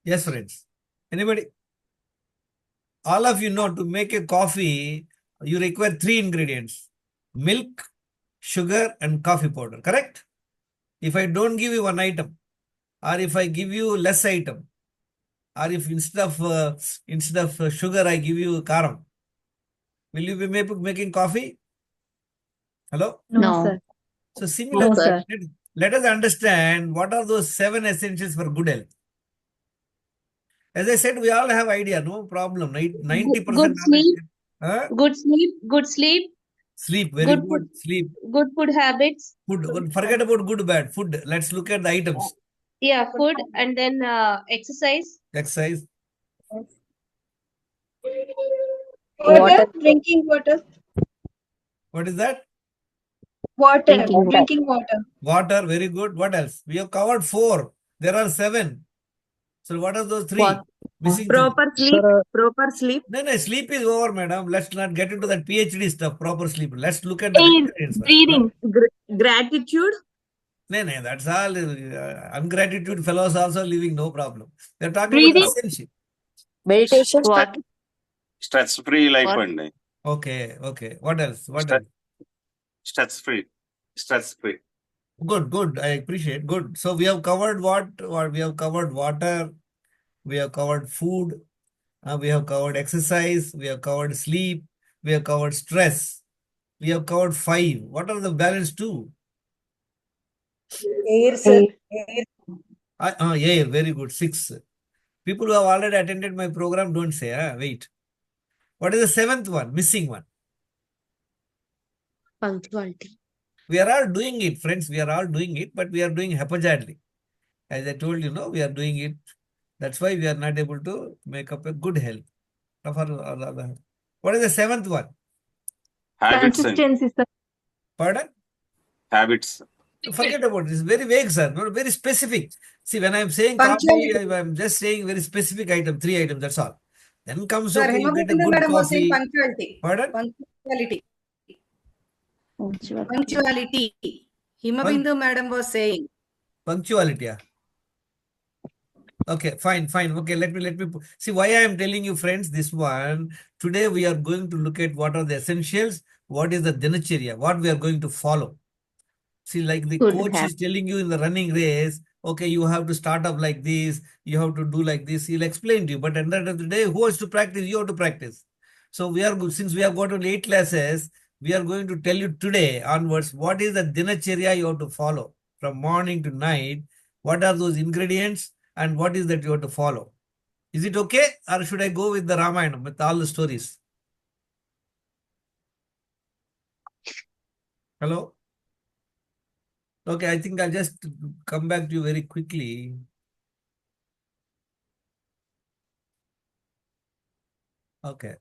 Yes, friends. Anybody? All of you know to make a coffee, you require 3 ingredients: milk, sugar, and coffee powder. Correct? If I don't give you one item, or if I give you less item, or if instead of sugar I give you karam, will you be making coffee? Hello? No, No. sir. So No, similarly, sir. let us understand what are those 7 essentials for good health. As I said, we all have idea, no problem. Good 90% knowledge. sleep, Huh? good sleep, Sleep, very good food, good. Sleep, good food habits. food. Forget about good, bad. Food. Let's look at the Uh, items. Yeah, food, and then exercise. Exercise. Water. Drinking water. What is that? Water. Water. Drinking water. Water, very good. What else? We have covered 4. There are 7. So what are those 3? What? Missing 3. Proper sleep. Sir, Proper sleep. No, sleep is over, madam. Let's not get into that PhD stuff, proper sleep. Let's look at the ingredients first. Breathing. Gratitude. No, that's all. Ungratitude fellows also living, no problem. They're talking about Breathing. essential. meditation. What? Stress free life What? and Okay. What else? stress free. Stress free. Good. I appreciate. Good. So we have covered what? We have covered water. We have covered food. We have covered exercise. We have covered sleep. We have covered stress. We have covered 5. What are the balance 2? Air, sir. Air. Yeah, very good. 6. People who have already attended my program don't say, wait. What is the 7th one? Missing one. Punctuality. We are all doing it, friends. We are all doing it, but we are doing haphazardly. As I told you, we are doing it. That's why we are not able to make up a good health. What is the 7th one? Habits and Consistency, sir. Pardon? habits. Forget about it. It's very vague, sir. Not very specific. See, when I'm saying coffee, Punctuality. I'm just saying very specific item, 3 items, that's all. Then comes, Sir, okay, you get a Hemabindu good madam was saying coffee. punctuality. Pardon? Punctuality. Punctuality. Punctuality. Hemabindu madam was saying. Punctuality, yeah. Okay, fine. Okay, let me see why I am telling you, friends, this one. Today we are going to look at what are the essentials, what is the Dinachaya, what we are going to follow. See, like the Good coach habit. is telling you in the running race, okay, you have to start off like this, you have to do like this. He'll explain to you. But at the end of the day, who has to practice? You have to practice. So since we have got only 8 classes, we are going to tell you today onwards what is the Dinacharya you have to follow from morning to night. What are those ingredients and what is that you have to follow? Is it okay, or should I go with the Ramayana with all the stories? Hello? Okay, I think I'll just come back to you very quickly. Okay.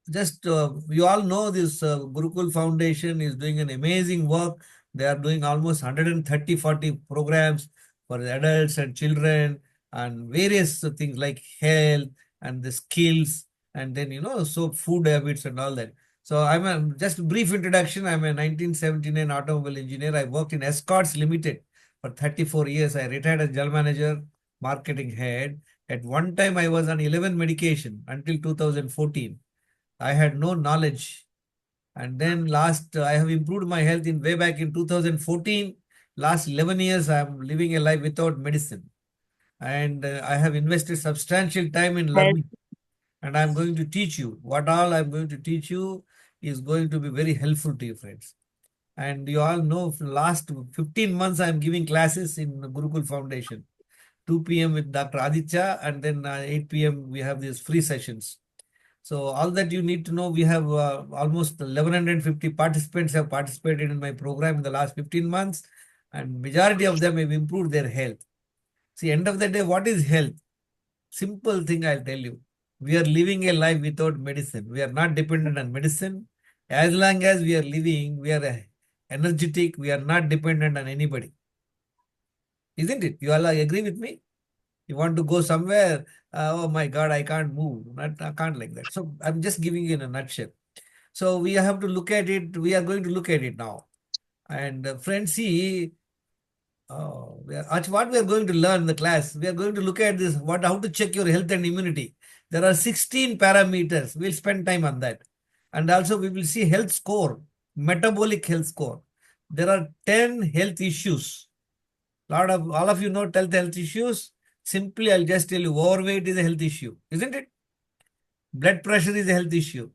Just you all know this Gurukul Foundation is doing an amazing work. They are doing almost 130-40 programs for adults and children and various things like health and the skills and then so food habits and all that. So just a brief introduction. I'm a 1979 automobile engineer. I worked in Escorts Limited for 34 years. I retired as general manager, marketing head. At one time I was on 11 medication until 2014. I had no knowledge. And then I have improved my health in way back in 2014. Last 11 years, I am living a life without medicine. And I have invested substantial time in learning. And I'm going to teach you. What all I'm going to teach you is going to be very helpful to you, friends. And you all know for the last 15 months, I'm giving classes in Gurukul Foundation. 2 p.m. with Dr. Aditya, and then 8 p.m. we have these free sessions. So all that you need to know, we have almost 1150 participants have participated in my program in the last 15 months, and majority of them have improved their health. See, end of the day, what is health? Simple thing I'll tell you. We are living a life without medicine. We are not dependent on medicine. As long as we are living, we are energetic. We are not dependent on anybody. Isn't it? You all agree with me? You want to go somewhere, oh my God, I can't move. I can't like that. So I'm just giving you in a nutshell. So we have to look at it. We are going to look at it now. And friends, see, Oh, that's what we are going to learn in the class. We are going to look at this, how to check your health and immunity. There are 16 parameters. We'll spend time on that. And also we will see health score, metabolic health score. There are 10 health issues. All of you know 10 health issues. Simply, I'll just tell you, overweight is a health issue, isn't it? Blood pressure is a health issue.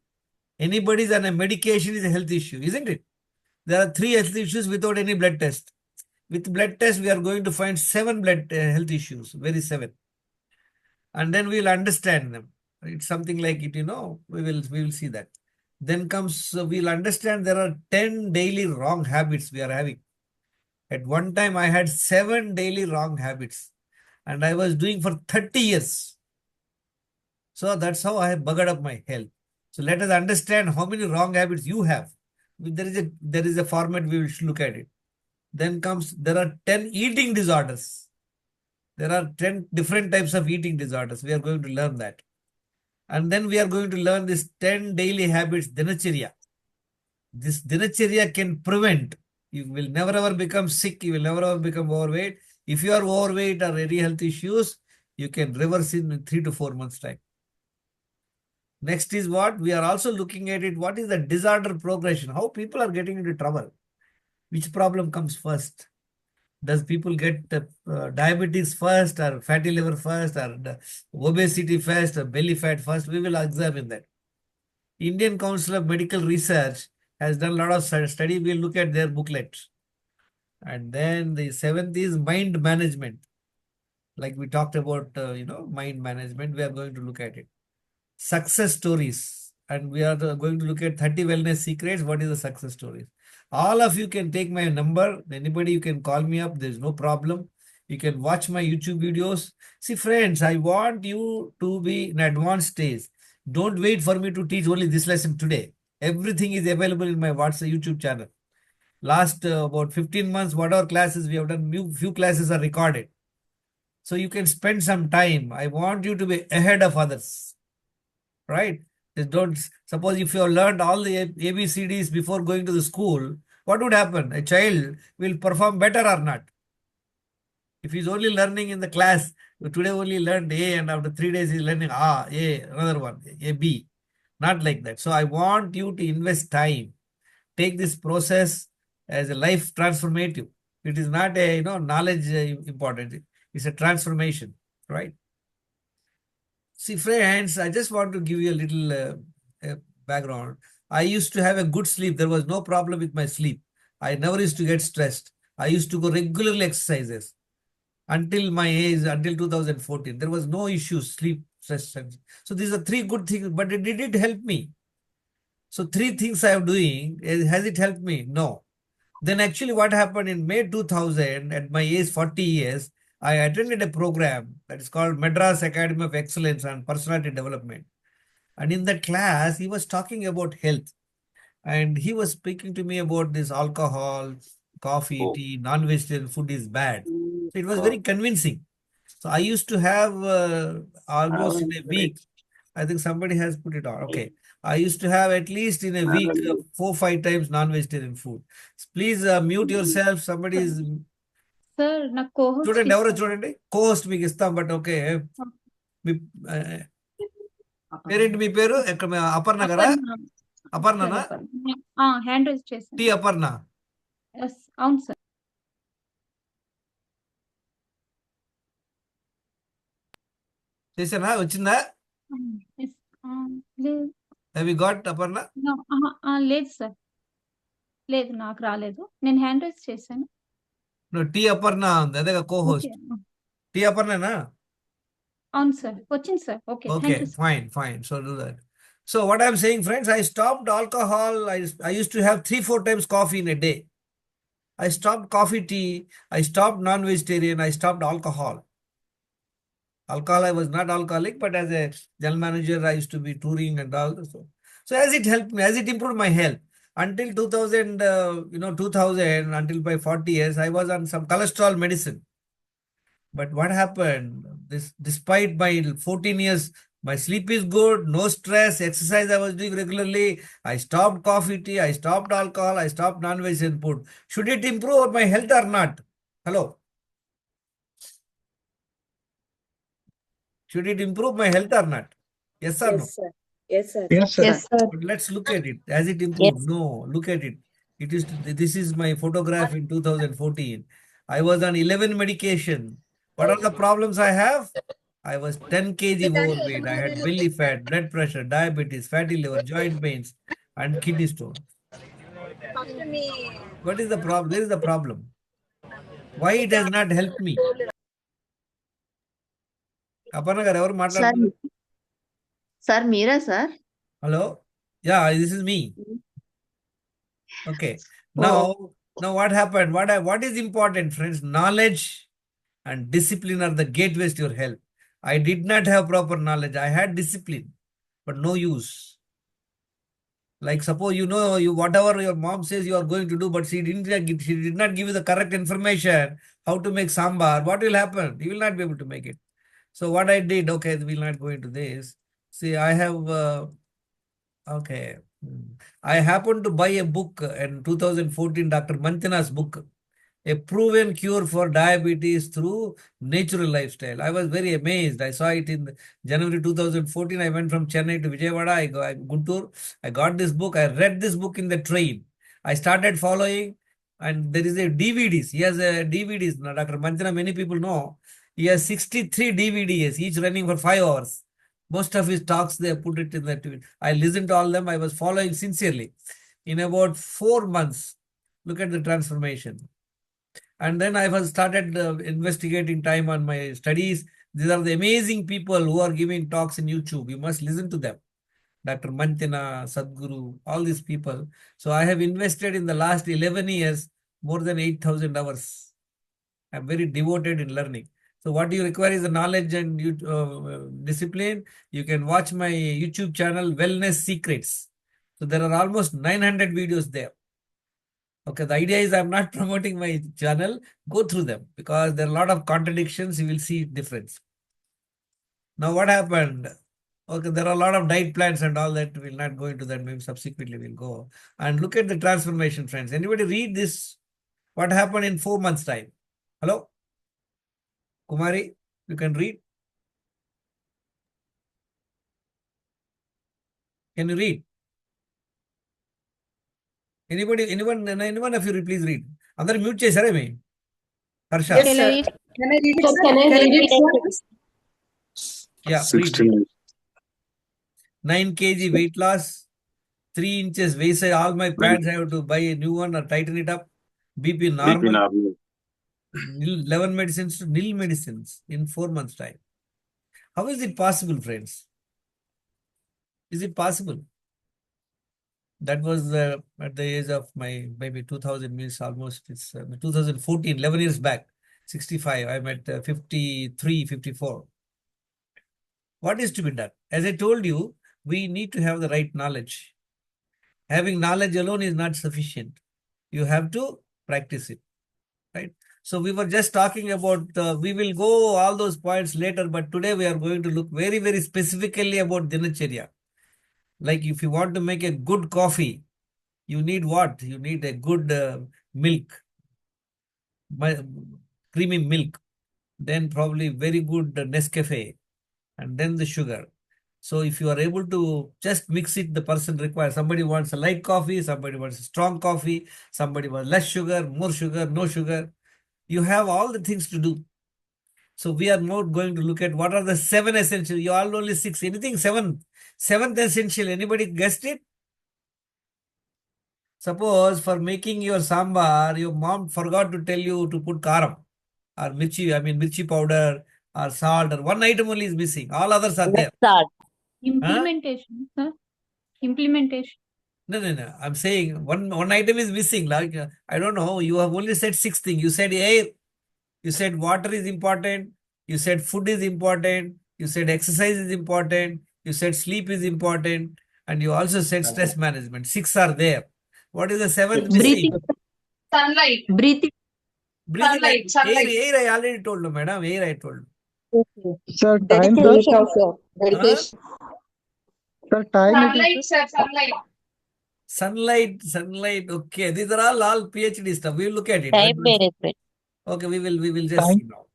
Anybody's on a medication is a health issue, isn't it? There are 3 health issues without any blood test. With blood test, we are going to find 7 blood health issues, very 7. And then we'll understand them. It's something like it, we will see that. Then comes, we'll understand there are 10 daily wrong habits we are having. At one time, I had 7 daily wrong habits and I was doing for 30 years. So that's how I have buggered up my health. So let us understand how many wrong habits you have. There is a format we will look at it. Then comes, there are 10 eating disorders. There are 10 different types of eating disorders. We are going to learn that. And then we are going to learn this 10 daily habits, Dinachaya. This Dinachaya can prevent. You will never ever become sick. You will never ever become overweight. If you are overweight or any health issues, you can reverse in 3 to 4 months' time. Next is what? We are also looking at it. What is the disorder progression? How people are getting into trouble? Which problem comes first? Does people get diabetes first or fatty liver first or obesity first or belly fat first? We will examine that. Indian Council of Medical Research has done a lot of study. We'll look at their booklets. And then the 7th is mind management. Like we talked about, mind management. We are going to look at it. Success stories. And we are going to look at 30 wellness secrets. What is the success stories? All of you can take my number. Anybody, you can call me up. There's no problem. You can watch my YouTube videos. See, friends, I want you to be in advanced stage. Don't wait for me to teach only this lesson today. Everything is available in my WhatsApp YouTube channel. Last about 15 months, whatever classes we have done, few classes are recorded. So you can spend some time. I want you to be ahead of others. Right? Don't suppose if you have learned all the ABCDs before going to the school, what would happen? A child will perform better or not? If he's only learning in the class, today only learned A and after 3 days he's learning A, another one, A, B. Not like that. So I want you to invest time. Take this process as a life transformative. It is not a knowledge important. It's a transformation, right? See, friends, I just want to give you a little background. I used to have a good sleep. There was no problem with my sleep. I never used to get stressed. I used to go regularly exercises until my age, until 2014. There was no issues, sleep, stress. So these are 3 good things, but it didn't help me. So 3 things I am doing. Has it helped me? No. Then actually what happened in May 2000, at my age 40 years, I attended a program that is called Madras Academy of Excellence on Personality Development. And in that class, he was talking about health. And he was speaking to me about this alcohol, coffee, tea, non-vegetarian food is bad. So it was very convincing. So I used to have almost in a week, I think somebody has put it on. Okay. I used to have at least in a week 4-5 times non-vegetarian food. Please mute yourself. Somebody is sir నాకు co-host చూడండి, ఎవరో చూడండి. Co-host మీకు ఇస్తాం, but okay. మీ పేరేంటి? మీ పేరు ఎక్కడ? అపర్ణ గారా? అపర్ణనా? హ్యాండ్ రైజ్ చేశాను. టీ అపర్ణ. అవును సార్. చేసానా? వచ్చిందా? లేదు. Have you got Aparna? లేదు సార్, లేదు, నాకు రాలేదు. నేను హ్యాండ్ రైజ్ చేశాను. టీ అపర్ణ ఉంది, అదే కోహోస్ట్. టీ అపర్ణనా? అవును సార్, వచ్చింది sir. Okay, Okay, fine. So do that. So what I'm saying, friends, I stopped alcohol. I used to have 3-4 times coffee in a day. I stopped coffee, tea. I stopped non-vegetarian. I stopped alcohol. Alcohol, I was not alcoholic, but as a general manager, I used to be touring and all. So as it helped me, as it improved my health, until 2000, 2000, until by 40 years, I was on some cholesterol medicine. But what happened? Despite my 14 years, my sleep is good, no stress, exercise I was doing regularly. I stopped coffee, tea, I stopped alcohol, I stopped non-vegetarian food. Should it improve my health or not? Hello? Should it improve my health or not? Yes or no? Yes, sir. Yes, sir. Yes, sir. Yes, sir. But let's look at it. Has it improved? No. Look at it. This is my photograph in 2014. I was on 11 medication. What are the problems I have? I was 10 kg overweight. I had belly fat, blood pressure, diabetes, fatty liver, joint pains, and kidney stone. What is the problem? There is the problem. Why it has not helped me? Aparna garu, ఎవరు Sir, మాట్లాడుతున్నారు? sir, Meera, sir. Hello? Yeah, this is me. Okay. Oh. Now what happened? What is important, friends? Knowledge and discipline are the gateways to your health. I did not have proper knowledge. I had discipline, but no use. Like suppose you whatever your mom says you are going to do, but she did not give you the correct information how to make sambar. What will happen? You will not be able to make it. So what I did, okay, we'll not go into this. See, I have okay. I happened to buy a book in 2014, Dr. Mantina's book, A Proven Cure for Diabetes Through Natural Lifestyle. I was very amazed. I saw it in January 2014. I went from Chennai to Vijayawada. Guntur. I got this book. I read this book in the train. I started following, and there is a DVDs. He has a DVDs. Now, Dr. Mantina, many people know. He has 63 DVDs, each running for 5 hours. Most of his talks, they put it in that. I listened to all them. I was following sincerely. In about 4 months, look at the transformation. And then I was started investigating time on my studies. These are the amazing people who are giving talks in YouTube. You must listen to them. Dr. Mantina, Sadhguru, all these people. So I have invested in the last 11 years more than 8,000 hours. I'm very devoted in learning. So what you require is the knowledge and discipline. You can watch my YouTube channel, Wellness Secrets. So there are almost 900 videos there. Okay, the idea is I'm not promoting my channel. Go through them because there are a lot of contradictions. You will see difference. Now what happened? Okay, there are a lot of diet plans and all that. We'll not go into that. Maybe subsequently we'll go. And look at the transformation, friends. Anybody read this? What happened in 4 months' time? Hello? Kumari, you can read? Can you read? Anyone of you please read. Andar mute chesare me. Harsha. Yes, Shall I sir. read? Can I read it, Sir, sir? can I read it? Yeah, read. 16. 9 kg weight loss, 3 inches waist size. All my pants I have to buy a new one or tighten it up. BP BP normal. normal. 11 medicines to nil medicines in 4 months' time. How is it possible, friends? Is it possible? That was at the age of my maybe 2000 means almost it's 2014, 11 years back, 65. I'm at 53, 54. What is to be done? As I told you, we need to have the right knowledge. Having knowledge alone is not sufficient. You have to practice it, right? So we were just talking about, we will go all those points later, but today we are going to look very, very specifically about Dinachaya. Like if you want to make a good coffee, you need what? You need a good milk, creamy milk, then probably very good Nescafe, and then the sugar. So if you are able to just mix it, the person requires. Somebody wants a light coffee, somebody wants a strong coffee, somebody wants less sugar, more sugar, no sugar. You have all the things to do. So we are more going to look at what are the 7 essential. You all only 6. Anything 7? 7th essential. Anybody guessed it? Suppose for making your sambar, your mom forgot to tell you to put karam or mirchi powder or salt, or one item only is missing. All others are there. Start. Implementation, sir. Implementation. No. I'm saying one item is missing. Like I don't know. You have only said 6 things. You said air. You said water is important. You said food is important. You said exercise is important. You said sleep is important. And you also said stress management. 6 are there. What is the 7th Breathing. missing? Sunlight. Breathing. Breathing. Sunlight. Air, I already told you, madam. Air, I told you. Sir, time, sir. Dedication, sir. Huh? Sir, time it is, Sunlight, sir. Sunlight. Sunlight. Okay. These are all PhD stuff. We'll look at it. Time management. Okay, we will just Time. see now.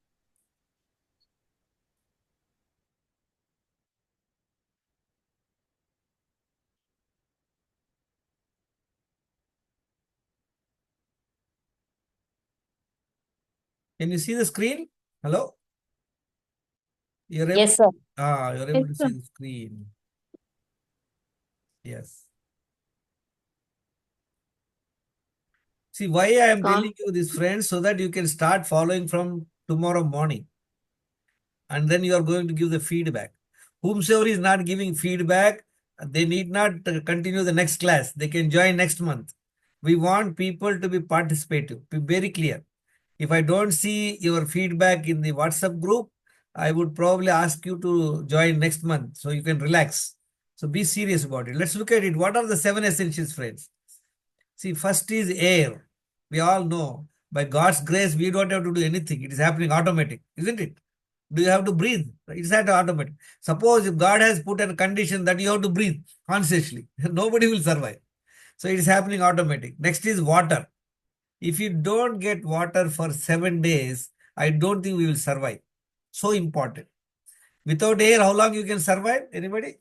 Can you see the screen? Hello? You're able, Yes, sir. you're able Yes, to sir. see the screen. Yes. See, why I am telling you this, friends, so that you can start following from tomorrow morning. And then you are going to give the feedback. Whomsoever is not giving feedback, they need not continue the next class. They can join next month. We want people to be participative. Be very clear. If I don't see your feedback in the WhatsApp group, I would probably ask you to join next month so you can relax. So be serious about it. Let's look at it. What are the 7 essentials, friends? See, first is air. We all know by God's grace, we don't have to do anything. It is happening automatic, isn't it? Do you have to breathe? It's not automatic. Suppose if God has put a condition that you have to breathe consciously, nobody will survive. So it is happening automatic. Next is water. If you don't get water for 7 days, I don't think we will survive. So important. Without air, how long you can survive? Anybody?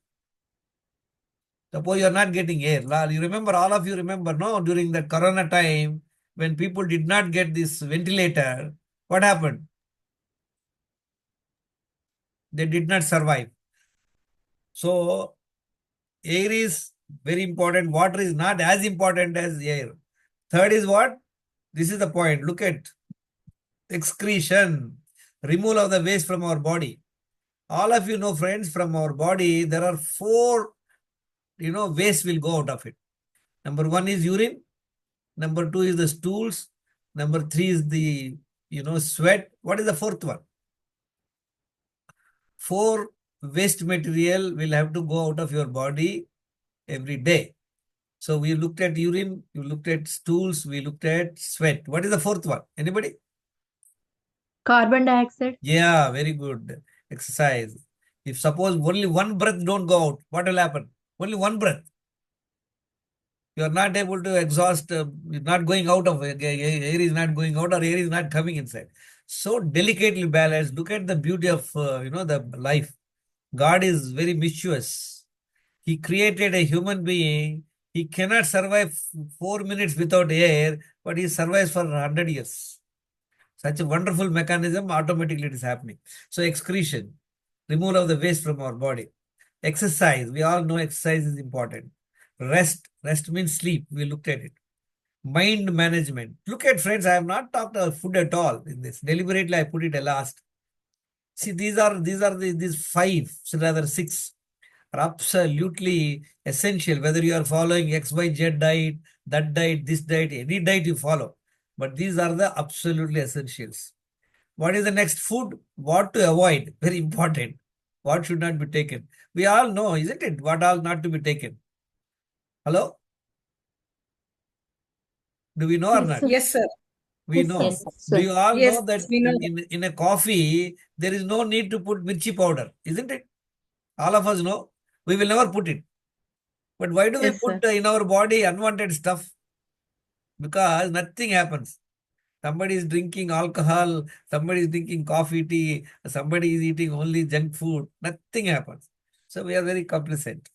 Suppose you are not getting air. You remember, all of you remember, no? During the corona time, when people did not get this ventilator, what happened? They did not survive. So air is very important. Water is not as important as air. Third is what? This is the point. Look at excretion, removal of the waste from our body. All of you know, friends, from our body, there are 4, waste will go out of it. Number 1 is urine. Number 2 is the stools. Number 3 is the, sweat. What is the 4th one? 4 waste material will have to go out of your body every day. So we looked at urine, you looked at stools, we looked at sweat. What is the 4th one? Anybody? Carbon dioxide. Yeah, very good. Exercise. If suppose only one breath don't go out, what will happen? Only one breath. You are not able to exhaust, not going out of air is not going out or air is not coming inside. So delicately balanced. Look at the beauty of, the life. God is very mischievous. He created a human being. He cannot survive 4 minutes without air, but he survives for 100 years. Such a wonderful mechanism, automatically it is happening. So excretion, removal of the waste from our body. Exercise, we all know exercise is important. Rest means sleep. We looked at it. Mind management. Look at, friends, I have not talked about food at all in this. Deliberately, I put it at last. See, these 5, so rather 6, are absolutely essential. Whether you are following XYZ diet, that diet, this diet, any diet you follow. But these are the absolutely essentials. What is the next food? What to avoid? Very important. What should not be taken? We all know, isn't it? What all not to be taken? Hello? Do we know or Yes, not? sir. Yes, sir. We Yes, sir. know. Yes, Do sir. you all Yes, know that we know. in a coffee, there is no need to put mirchi powder, isn't it? All of us know. We will never put it. But why do we Yes, sir. put in our body unwanted stuff? Because nothing happens. Somebody is drinking alcohol, somebody is drinking coffee, tea, somebody is eating only junk food. Nothing happens. So we are very complacent.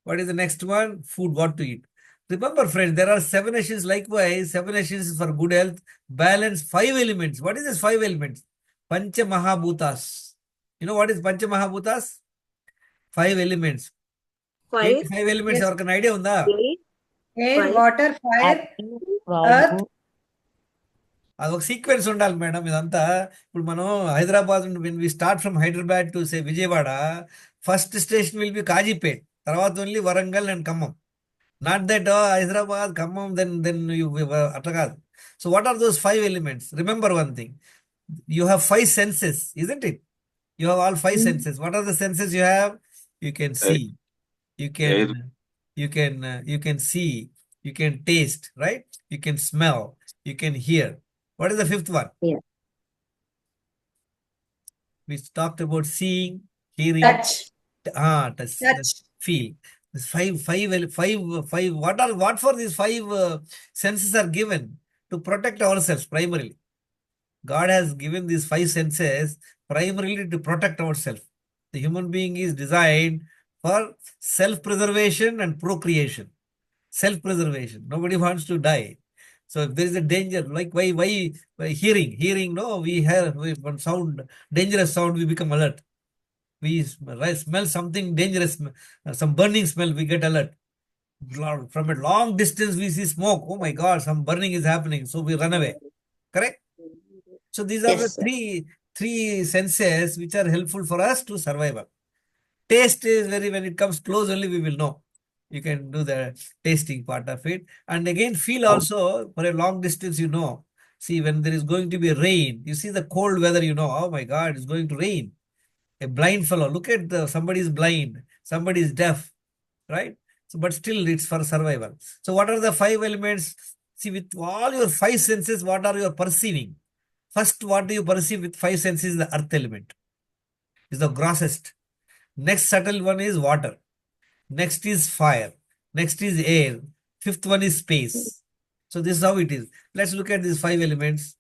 What is the next one? Food, what to eat. Remember, friends, there are 7 essentials. Likewise, 7 essentials for good health. Balance 5 elements. What is this 5 elements? Pancha Mahabhutas. You know what is Pancha Mahabhutas? 5 elements. Fire, Any 5 elements, Yes. ఎవరికైనా idea ఉందా? Air, Fire. water, fire, earth. వాయువు అది ఒక sequence ఉండాలి madam. ఇదంతా ఇప్పుడు మనం Hyderabad when we start from Hyderabad to say Vijayawada, first station will be Kazipet, తర్వాత only Warangal and Khammam. Not that Hyderabad Khammam then you అట్లా కాదు. So what are those 5 elements? Remember one thing, you have 5 senses, isn't it? You have all 5 senses. What are the senses you have? You can Air, see, you can air, you can see, you can taste, right? You can smell, you can hear. What is the 5th one? Yeah. We talked about seeing, hearing, Touch. touch, Touch. feel. This five. What for these 5 senses are given? To protect ourselves primarily. God has given these 5 senses primarily to protect ourselves. The human being is designed for self-preservation and procreation. Self-preservation. Nobody wants to die. So if there is a danger, like why hearing, no, one sound, dangerous sound, we become alert. We smell something dangerous, some burning smell, we get alert. From a long distance, we see smoke. Oh my God, some burning is happening. So we run away. Correct? So these are the Yes, sir. three senses which are helpful for us to survival. Taste is when it comes close only we will know. You can do the tasting part of it. And again, feel also for a long distance, you know. See, when there is going to be rain, you see the cold weather, you know, oh my God, it's going to rain. A blind fellow, look at somebody is blind, somebody is deaf, right? So, but still it's for survival. So what are the five elements? See, with all your five senses, what are you perceiving? First, what do you perceive with five senses? The earth element is the grossest. Next subtle one is water. Next is fire. Next is air. Fifth one is space. So this is how it is. Let's look at these five elements.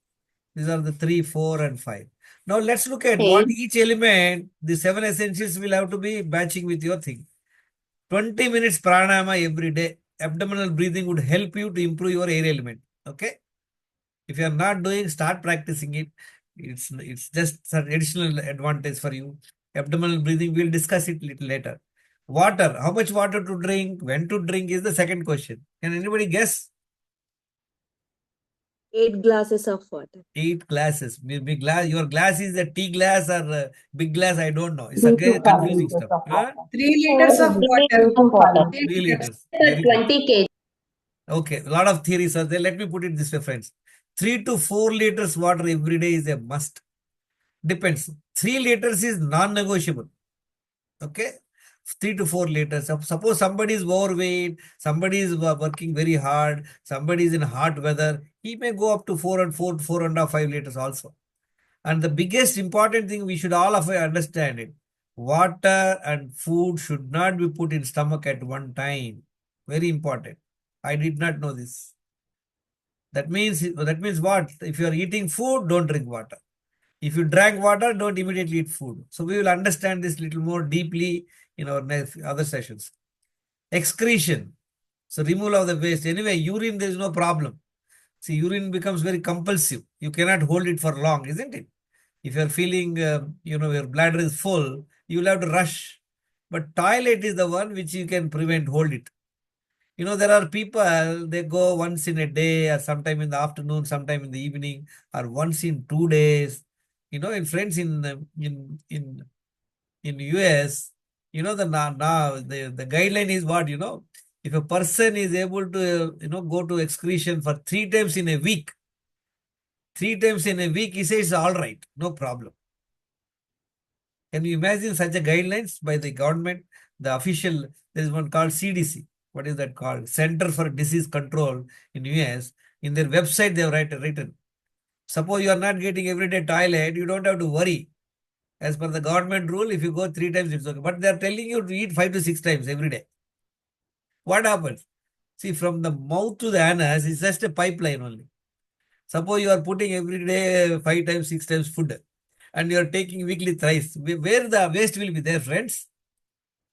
These are the 3, 4, and 5. Now let's look at what Okay. each element, the 7 essentials will have to be matching with your thing. 20 minutes pranayama every day. Abdominal breathing would help you to improve your air element. Okay. If you are not doing, start practicing it. It's just an additional advantage for you. Abdominal breathing, we'll discuss it little later. Water, how much water to drink, when to drink is the second question. Can anybody guess? 8 glasses of water. 8 glasses. Big glass. Your glass is a tea glass or a big glass. I don't know. It's a confusing stuff. Huh? 3 liters of 3 water. liters of water. 3 3 liters. liters. Very good. 20 kg. Okay. A lot of theories are there. Let me put it this way, friends. 3 to 4 liters water every day is a must. Depends. 3 liters is non-negotiable. Okay. 3 to 4 liters. Suppose somebody is overweight, somebody is working very hard, somebody is in hot weather, he may go up to 4 and 5 liters also. And the biggest important thing we should all of us understand it. Water and food should not be put in stomach at one time. Very important. I did not know this. That means what? If you are eating food, don't drink water. If you drank water, don't immediately eat food. So we will understand this little more deeply in our next other sessions. Excretion. So removal of the waste. Anyway, urine, there is no problem. See, urine becomes very compulsive. You cannot hold it for long, isn't it? If you're feeling, your bladder is full, you'll have to rush. But toilet is the one which you can prevent, hold it. There are people, they go once in a day or sometime in the afternoon, sometime in the evening, or once in 2 days. In friends in US, the guideline is what, if a person is able to, go to excretion for 3 times in a week, 3 times in a week, he says all right, no problem. Can you imagine such a guidelines by the government? The official, there is one called CDC. What is that called? Center for Disease Control in US. In their website, they have written. Suppose you are not getting everyday toilet, you don't have to worry. As per the government rule, if you go 3 times, it's okay. But they are telling you to eat 5 to 6 times every day. What happens? See, from the mouth to the anus, it's just a pipeline only. Suppose you are putting every day 5 times, 6 times food, and you are taking weekly thrice. Where the waste will be there, friends?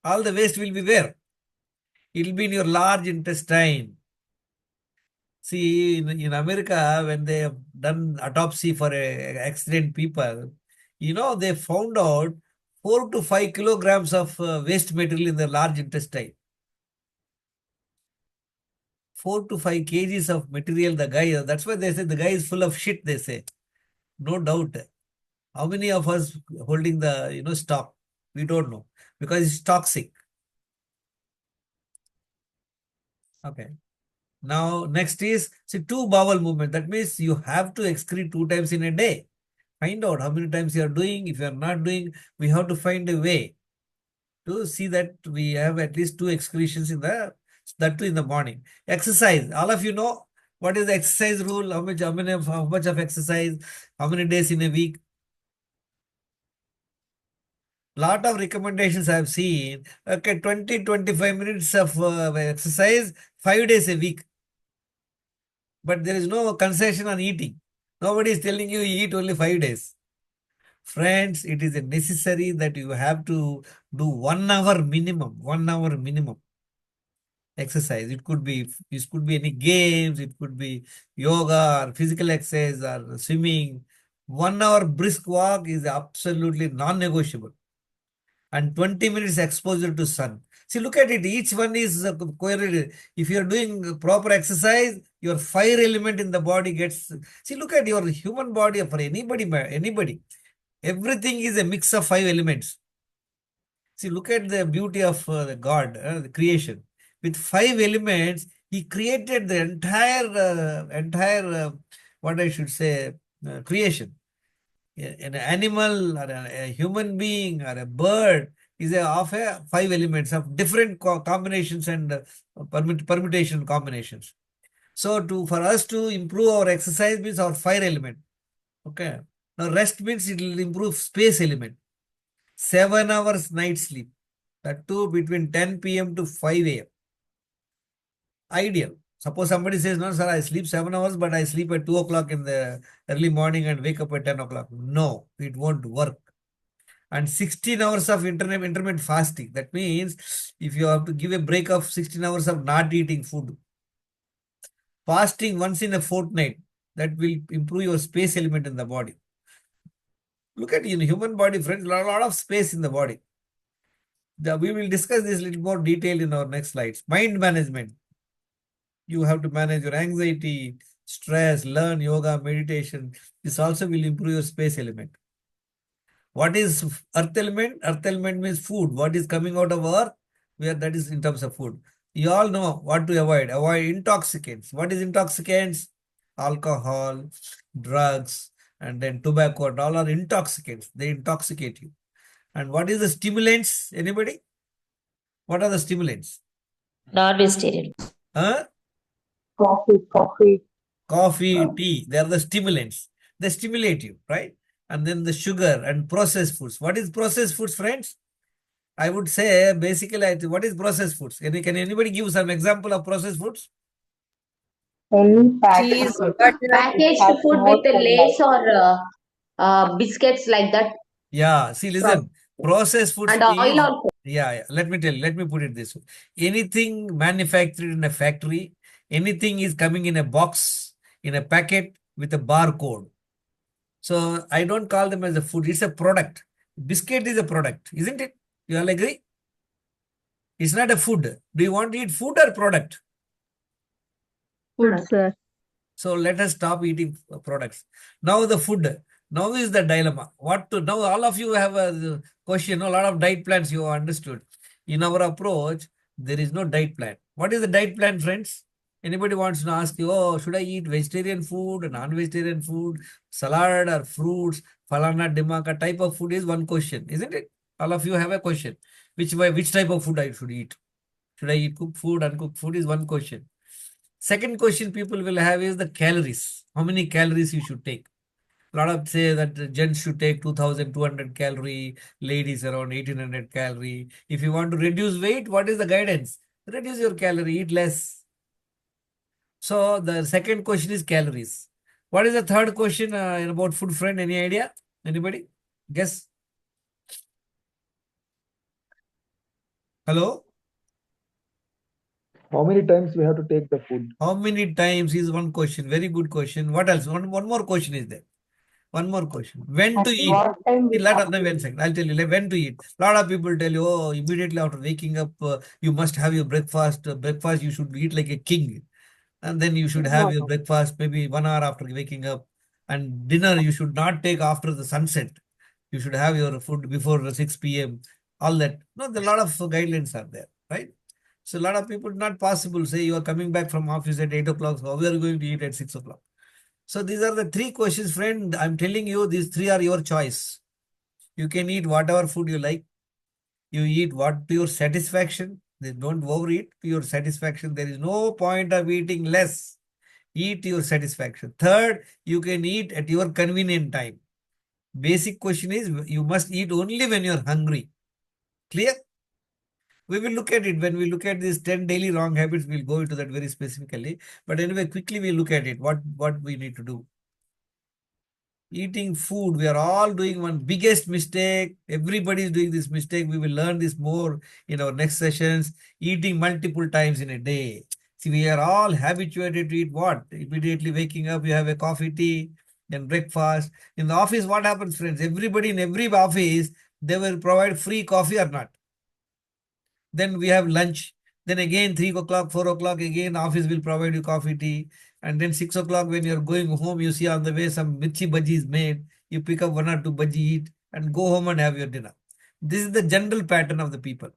All the waste will be where? It will be in your large intestine. See, in America, when they have done autopsy for accident people, they found out 4 to 5 kilograms of waste material in the large intestine. 4 to 5 kgs of material, the guy, that's why they say the guy is full of shit, they say. No doubt. How many of us holding the, stock? We don't know because it's toxic. Okay. Now, next is, see, 2 bowel movement. That means you have to excrete 2 times in a day. Find out how many times you are doing. If you are not doing, we have to find a way to see that we have at least 2 excretions that too in the morning. Exercise. All of you know what is the exercise rule? How much of exercise? How many days in a week? Lot of recommendations I have seen. Okay, 20-25 minutes of exercise, 5 days a week. But there is no concession on eating. Nobody is telling you eat only 5 days. Friends, it is necessary that you have to do 1 hour minimum. 1 hour minimum. exercise. It could be any games, it could be yoga or physical exercise or swimming. 1 hour brisk walk is absolutely non-negotiable. And 20 minutes exposure to sun. See, look at it. Each one is correlated. If you're doing proper exercise, your fire element in the body gets. See, look at your human body for anybody. Everything is a mix of 5 elements. See, look at the beauty of the God, the creation. With 5 elements, He created the entire, what I should say, creation. An animal or a human being or a bird is of a 5 elements of different combinations and permutation combinations. So for us to improve our exercise means our fire element. Okay. Now rest means it will improve space element. 7 hours night sleep. That too between 10 p.m. to 5 a.m. Ideal. Suppose somebody says, no, sir, I sleep 7 hours, but I sleep at 2 o'clock in the early morning and wake up at 10 o'clock. No, it won't work. And 16 hours of intermittent fasting. That means if you have to give a break of 16 hours of not eating food, fasting once in a fortnight, that will improve your space element in the body. Look at in human body, friends, a lot of space in the body. We will discuss this a little more detail in our next slides. Mind management. You have to manage your anxiety, stress, learn yoga, meditation. This also will improve your space element. What is earth element? Earth element means food. What is coming out of earth? That is in terms of food. You all know what to avoid. Avoid intoxicants. What is intoxicants? Alcohol, drugs, and then tobacco and all are intoxicants. They intoxicate you. And what is the stimulants? Anybody? What are the stimulants? Non-vegetarian. Huh? Coffee. Coffee, tea. They are the stimulants. They stimulate you, right? And then the sugar and processed foods. What is processed foods, friends? I would say basically, what is processed foods? Can anybody give some example of processed foods? Any Cheese, packaged butter. Packaged has food more with the sunlight. lace or biscuits like that. Yeah, see, listen. Processed foods And oil means, also. yeah. Let me tell you, let me put it this way. Anything manufactured in a factory, anything is coming in a box, in a packet with a barcode. So I don't call them as a food. It's a product. Biscuit is a product, isn't it? You all agree? It's not a food. Do you want to eat food or product? Food, sir. So let us stop eating products. Now the food. Now is the dilemma. What to now? All of you have a question. A lot of diet plans you have understood. In our approach, there is no diet plan. What is the diet plan, friends? Anybody wants to ask you, oh, should I eat vegetarian food, non-vegetarian food, salad or fruits, falana dimaka type of food is one question, isn't it? All of you have a question. Which type of food I should eat? Should I eat cooked food, uncooked food is one question. Second question people will have is the calories. How many calories you should take? A lot of say that gents should take 2200 calorie, ladies around 1800 calorie. If you want to reduce weight, what is the guidance? Reduce your calorie, eat less. So the second question is calories. What is the third question about food, friend? Any idea? Anybody? Guess? Hello? How many times we have to take the food? How many times is one question? Very good question. What else? One more question is there. One more question. When At to eat? what time we have No, one second. I'll tell you when to eat. A lot of people tell you, oh, immediately after waking up, you must have your breakfast. Breakfast, you should eat like a king. And then you should have your breakfast maybe 1 hour after waking up. And dinner, you should not take after the sunset. You should have your food before 6 p.m. All that. No, a lot of guidelines are there, right? So a lot of people, not possible. Say you are coming back from office at 8 o'clock. So how are you going to eat at 6 o'clock? So these are the three questions, friend. I'm telling you, these three are your choice. You can eat whatever food you like. You eat what to your satisfaction. They don't overeat to your satisfaction. There is no point of eating less. Eat to your satisfaction. Third, you can eat at your convenient time. Basic question is you must eat only when you're hungry. Clear? We will look at it when we look at these 10 daily wrong habits. We'll go into that very specifically. But anyway, quickly we look at it. What we need to do. Eating food, we are all doing one biggest mistake. Everybody is doing this mistake. We will learn this more in our next sessions. Eating multiple times in a day. See, we are all habituated to eat what? Immediately waking up, you have a coffee, tea, then breakfast. In the office, what happens, friends? Everybody in every office, they will provide free coffee or not. Then we have lunch. Then again 3 o'clock, 4 o'clock, again office will provide you coffee, tea. And then 6 o'clock when you're going home, you see on the way some mirchi bhaji is made. You pick up one or two bhaji, eat, and go home and have your dinner. This is the general pattern of the people.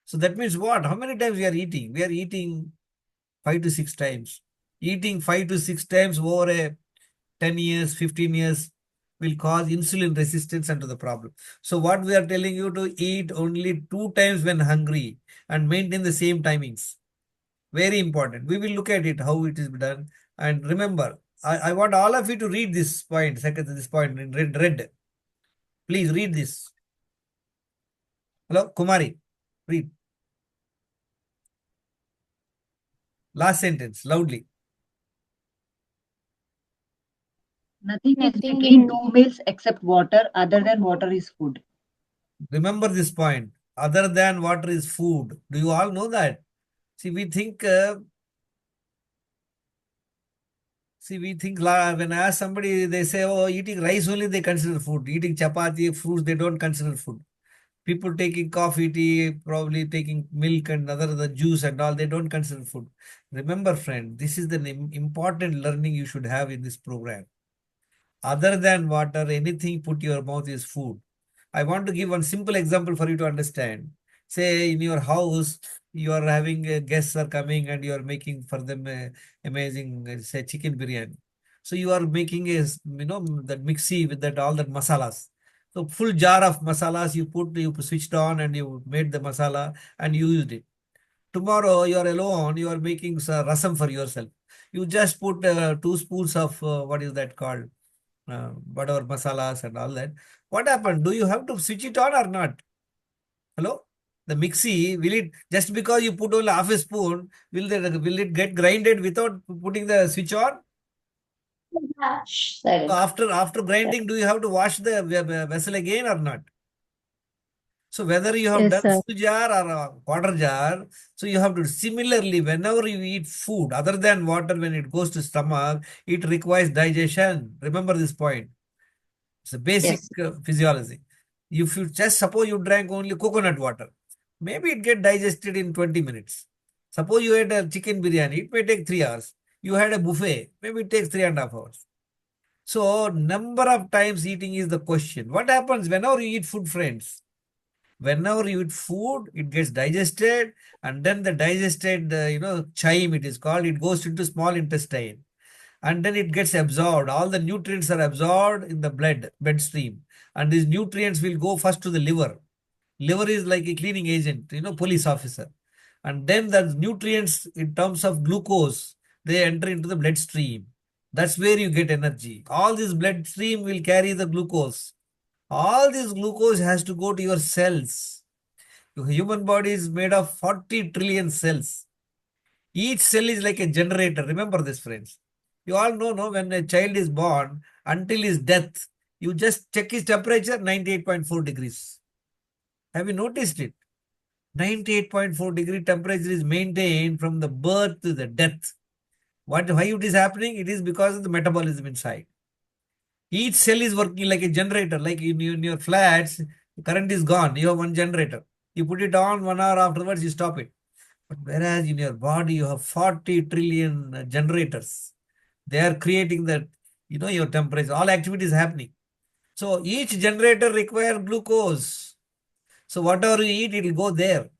So that means what? How many times we are eating? We are eating 5 to 6 times. Eating 5 to 6 times over a 10 years, 15 years will cause insulin resistance into the problem. So what we are telling you to eat only 2 times when hungry and maintain the same timings. Very important. We will look at it, how it is done. And remember, I want all of you to read this point, this point in red. Please read this. Hello, Kumari, read. Last sentence, loudly. Nothing is between two meals except water. Other than water is food. Remember this point. Other than water is food. Do you all know that? See, we think when I ask somebody, they say, oh, eating rice only they consider food. Eating chapati, fruits, they don't consider food. People taking coffee, tea, probably taking milk and the juice and all, they don't consider food. Remember, friend, this is the important learning you should have in this program. Other than water, anything put your mouth is food. I want to give one simple example for you to understand. Say in your house, you are having guests are coming and you are making for them amazing, say chicken biryani. So you are making that mixie with that all that masalas. So full jar of masalas you switched on and you made the masala and you used it. Tomorrow you are alone, you are making rasam for yourself. You just put 2 spoons of what is that called? Whatever masalas and all that. What happened? Do you have to switch it on or not? Hello? The mixie, will it, just because you put only half a spoon, will it get grinded without putting the switch on? So after grinding, do you have to wash the vessel again or not? So whether you have Yes, done sir. full jar or a quarter jar, so you have to similarly, whenever you eat food other than water, when it goes to stomach, it requires digestion. Remember this point. It's a basic physiology. If you just suppose you drank only coconut water, maybe it get digested in 20 minutes. Suppose you had a chicken biryani, it may take 3 hours. You had a buffet, maybe it takes 3.5 hours. So number of times eating is the question. What happens whenever you eat food, friends? Whenever you eat food, it gets digested, and then the digested, chyme it is called, it goes into small intestine, and then it gets absorbed. All the nutrients are absorbed in the bloodstream, and these nutrients will go first to the liver. Liver is like a cleaning agent, police officer. And then the nutrients in terms of glucose, they enter into the bloodstream. That's where you get energy. All this bloodstream will carry the glucose. All this glucose has to go to your cells. Your human body is made of 40 trillion cells. Each cell is like a generator. Remember this, friends. You all know, no, when a child is born, until his death, you just check his temperature, 98.4 degrees. Have you noticed it? 98.4-degree temperature is maintained from the birth to the death. Why it is happening? It is because of the metabolism inside. Each cell is working like a generator. Like in your flats, current is gone. You have one generator. You put it on 1 hour afterwards, you stop it. But whereas in your body, you have 40 trillion generators. They are creating that, your temperature. All activity is happening. So each generator requires glucose. So whatever you eat, it will go there.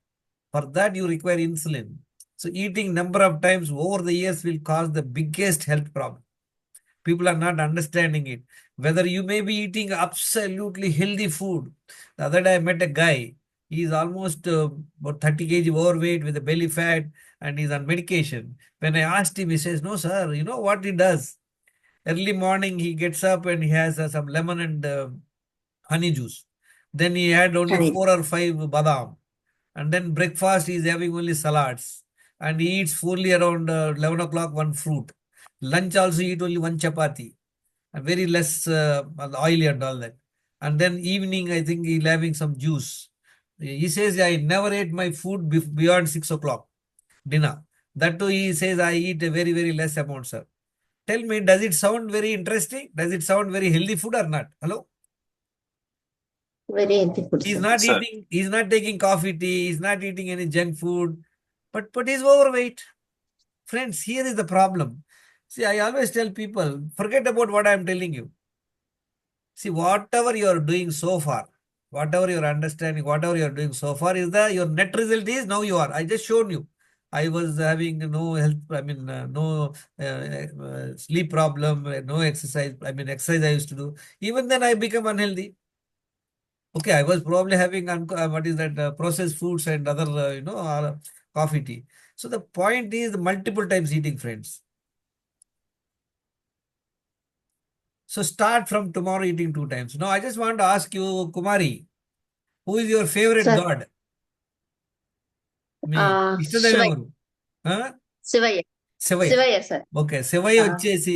For that, you require insulin. So eating number of times over the years will cause the biggest health problem. People are not understanding it. Whether you may be eating absolutely healthy food. The other day I met a guy. He is almost about 30 kg overweight with a belly fat and he's on medication. When I asked him, he says, no, sir, you know what he does? Early morning, he gets up and he has some lemon and honey juice. Then he had only 4 or 5 badam. And then breakfast, he is having only salads. And he eats fully around 11 o'clock, one fruit. Lunch also eat only one chapati. and very less oily and all that. And then evening, I think he'll having some juice. He says, I never ate my food beyond 6 o'clock dinner. That too, he says, I eat a very, very less amount, sir. Tell me, does it sound very interesting? Does it sound very healthy food or not? Hello? Very healthy food, He's sir. not Sir. eating, he's not taking coffee, tea, he's not eating any junk food, but he's overweight. Friends, here is the problem. See, I always tell people, forget about what I'm telling you. See, whatever you are doing so far, whatever your understanding, whatever you are doing so far is your net result is now you are. I just showed you. I was having no health, no sleep problem, no exercise. Exercise I used to do. Even then, I become unhealthy. Okay, I was probably having what is that processed foods and other coffee, tea. So the point is multiple times eating, friends. So start from tomorrow eating 2 times. Now I just want to ask you, Kumari, who is your favorite Sir. god? మీ ఇష్టదైవం Shivaya. ఎవరు? Shivaya. Shivayya. Shivaya, sir. Okay, Shivayya వచ్చేసి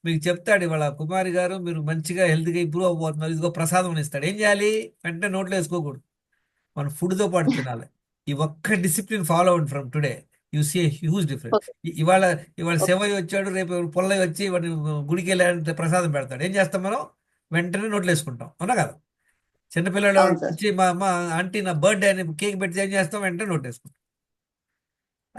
మీకు చెప్తాడు ఇవాళ, కుమారి గారు మీరు మంచిగా హెల్త్గా ఇంప్రూవ్ అవ్వబోతున్నారు, ఇదిగో ప్రసాదం అని ఇస్తాడు. ఏం చేయాలి? వెంటనే నోట్లో వేసుకోకూడదు, మన ఫుడ్తో పాటు తినాలి. ఈ ఒక్క డిసిప్లిన్ ఫాలో అవ్వండి from today, you see huge difference. Okay. ఇవాళ శివయ్య వచ్చాడు, రేపు పొల్లయ్య వచ్చి వాడిని గుడికి వెళ్ళాడంటే ప్రసాదం పెడతాడు. ఏం చేస్తాం మనం? వెంటనే నోట్లో వేసుకుంటాం, అవునా కదా? చిన్నపిల్లలు అవును సార్. వచ్చి మా ఆంటీ నా బర్త్డే అని కేక్ పెడితే ఏం చేస్తాం? వెంటనే నోట్ వేసుకుంటాం.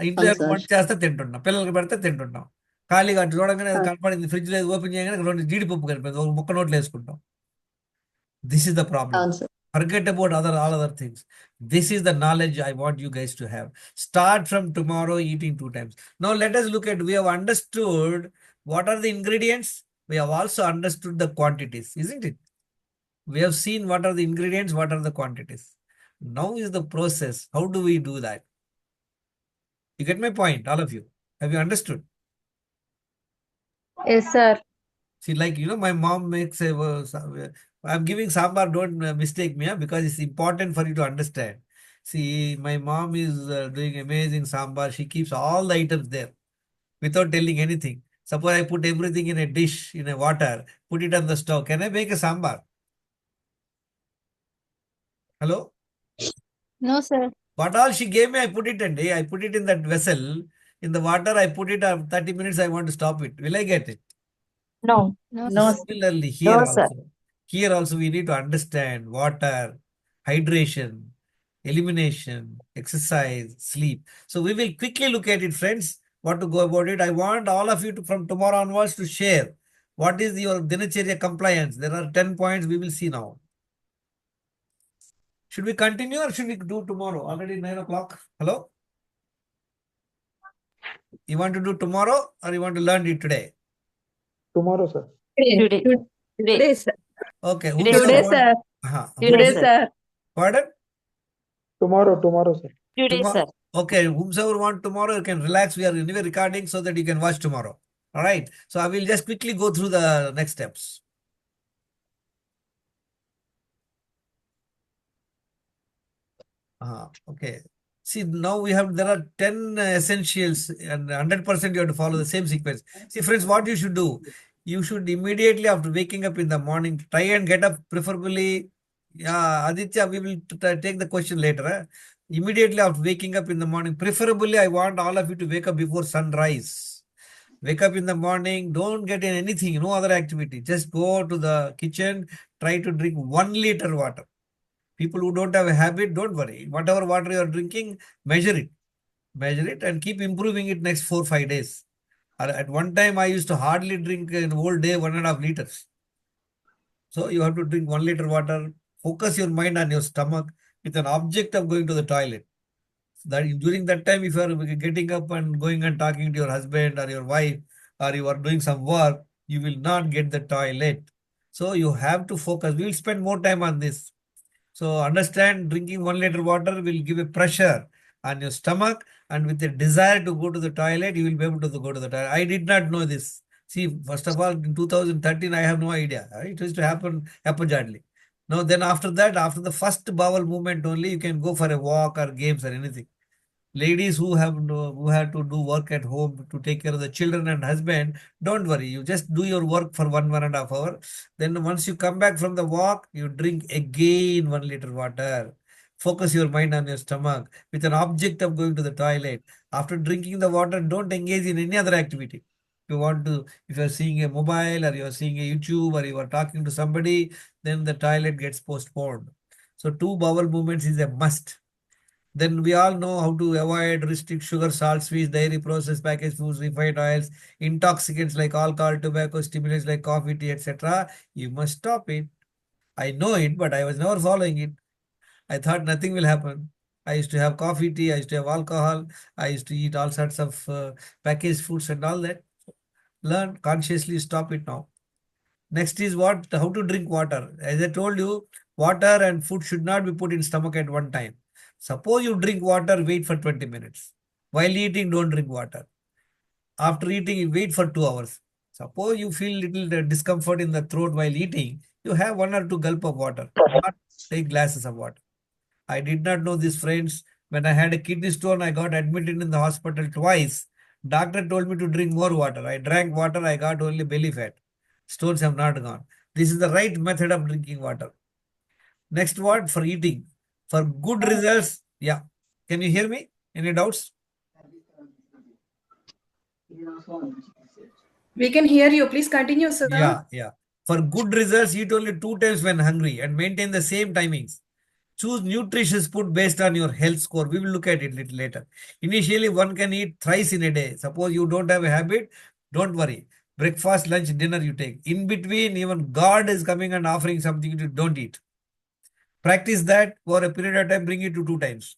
ఇంట్లో అవును సార్. వంట చేస్తే తింటున్నాం, పిల్లలకి పెడితే తింటున్నాం. ఖాళీగా అటు చూడగానే అది కనపడింది, ఫ్రిడ్జ్ లేదు, ఓపెన్ చేయగానే 2 జీడిపప్పు కనిపింది, ఒక ముక్క నోట్లు వేసుకుంటాం. This is the problem. అవును sir. Forget about all other things. This is the knowledge I want you guys to have. Start from tomorrow eating 2 times. Now let us look at, we have understood what are the ingredients. We have also understood the quantities, isn't it? We have seen what are the ingredients, what are the quantities. Now is the process. How do we do that? You get my point, all of you? Have you understood? Yes, sir. See, like, my mom makes I'm giving sambar, don't mistake me, because it's important for you to understand. See, my mom is doing amazing sambar. She keeps all the items there without telling anything. Suppose I put everything in a dish, in a water, put it on the stove. Can I make a sambar? Hello? No, sir. What all she gave me, I put it, and I put it in that vessel, in the water, I put it, 30 minutes, I want to stop it. Will I get it? No. No, No, sir. sir. Similarly, No, sir. here also we need to understand water, hydration, elimination, exercise, sleep. So we will quickly look at it, friends, what to go about it. I want all of you to, from tomorrow onwards, to share what is your Dinachaya compliance. There are 10 points we will see now. Should we continue or should we do tomorrow? Already 9 o'clock. Hello? You want to do tomorrow or you want to learn it today? Tomorrow, sir. Today. Today, sir. Okay. Today, whosoever sir. Today, whosoever- sir. Pardon? Tomorrow, sir. Today, Tomorrow. sir. Okay, whomsoever want tomorrow, you can relax. We are anyway recording so that you can watch tomorrow. All right. So I will just quickly go through the next steps. Okay. See, now there are 10 essentials and 100% you have to follow the same sequence. See, friends, what you should do, you should immediately after waking up in the morning, try and get up preferably. Yeah, Aditya, we will take the question later. Immediately after waking up in the morning, preferably I want all of you to wake up before sunrise. Wake up in the morning, don't get in anything, no other activity. Just go to the kitchen, try to drink 1 liter water. People who don't have a habit, don't worry. Whatever water you are drinking, measure it. Measure it and keep improving it next 4-5 days. At one time, I used to hardly drink an whole day 1.5 liters. So you have to drink 1 liter water. Focus your mind on your stomach with an object of going to the toilet. That during that time, if you are getting up and going and talking to your husband or your wife, or you are doing some work, you will not get the toilet. So you have to focus. We will spend more time on this. So understand, drinking 1 liter water will give a pressure on your stomach, and with a desire to go to the toilet, you will be able to go to the toilet. I did not know this. See, first of all, in 2013, I have no idea. It used to happen haphazardly. Now, then after that, after the first bowel movement only, you can go for a walk or games or anything. Ladies who have to do work at home to take care of the children and husband, don't worry. You just do your work for 1.5 hours. Then once you come back from the walk, you drink again 1 liter water. Focus your mind on your stomach with an object of going to the toilet. After drinking the water, don't engage in any other activity. If you're seeing a mobile or you're seeing a YouTube or you are talking to somebody, then the toilet gets postponed. So two bowel movements is a must. Then we all know how to avoid, restrict sugar, salt, sweets, dairy, processed packaged foods, refined oils, intoxicants like alcohol, tobacco, stimulants like coffee, tea, etc. You must stop it. I know it, but I was never following it. I thought nothing will happen. I used to have coffee, tea, I used to have alcohol, I used to eat all sorts of packaged foods and all that. Learn consciously, stop it now. Next is how to drink water. As I told you, water and food should not be put in stomach at one time. Suppose you drink water, wait for 20 minutes. While eating, don't drink water. After eating, you wait for 2 hours. Suppose you feel little discomfort in the throat while eating, you have 1 or 2 gulp of water, not take glasses of water. I did not know this, friends. When I had a kidney stone, I got admitted in the hospital twice. Doctor told me to drink more water. I drank water, I got only belly fat. Stones have not gone. This is the right method of drinking water. Next word for eating. For good results, yeah. Can you hear me? Any doubts? We can hear you. Please continue, sir. Yeah. For good results, eat only 2 times when hungry and maintain the same timings. Choose nutritious food based on your health score. We will look at it little later. Initially, one can eat thrice in a day. Suppose you don't have a habit, don't worry. Breakfast, lunch, dinner you take. In between, even God is coming and offering something you don't eat. Practice that for a period of time, bring it to 2 times.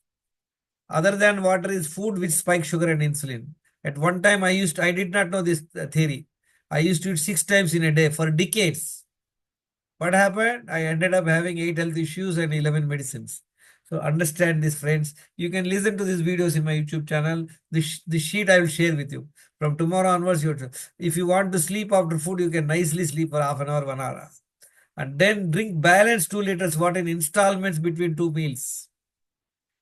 Other than water is food which spikes sugar and insulin. At one time, I did not know this theory. I used to eat 6 times in a day for decades. What happened? I ended up having 8 health issues and 11 medicines. So understand this, friends. You can listen to these videos in my YouTube channel. This sheet I will share with you. From tomorrow onwards, if you want to sleep after food, you can nicely sleep for half an hour, 1 hour. And then drink balanced 2 liters water in installments between 2 meals.